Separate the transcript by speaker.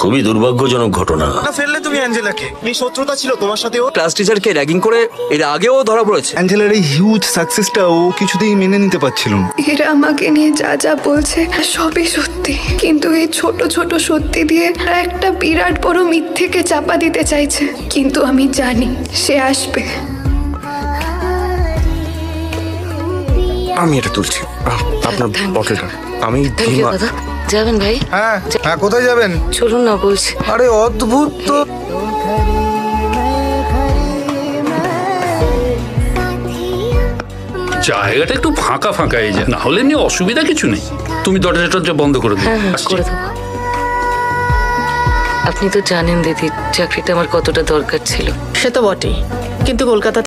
Speaker 1: খুবই দুর্ভাগ্যজনক ঘটনা।
Speaker 2: না ফেললে তুমি অ্যাঞ্জেলাকে, এই শত্রুতা ছিল তোমার সাথে ওর।
Speaker 3: ক্লাস টিচারকে র্যাগিং করে এর আগেও ধরা পড়েছে।
Speaker 4: অ্যাঞ্জেলার এই হিউজ সাকসেসটা ও কিছুতেই মেনে নিতে পারছিল না।
Speaker 5: এরা আমাকে নিয়ে যা যা বলছে সবই সত্যি, কিন্তু এই ছোট ছোট সত্যি দিয়ে এরা একটা বিরাট বড় মিথ্যেকে চাপা দিতে চাইছে। কিন্তু আমি জানি সে আসবে।
Speaker 4: আমি এটা তুলছি, আপনার বটলটা। আমি
Speaker 6: দাদা যাবেন ভাই?
Speaker 4: হ্যাঁ হ্যাঁ, কোথায় যাবেন?
Speaker 6: চলুন না বলছি।
Speaker 4: আরে অদ্ভুত তো।
Speaker 7: জায়গাটা একটু ফাঁকা ফাঁকা এই যে, না হলে নিয়ে অসুবিধা কিছু নেই। তুমি দরজা টরজা বন্ধ করে দিও।
Speaker 6: হ্যাঁ হ্যাঁ
Speaker 7: আসছি।
Speaker 6: করে দেবো। আপনি তো জানেন দিদি চাকরিটা আমার কতটা দরকার ছিল।
Speaker 8: সে তো বটেই, কিন্তু কলকাতা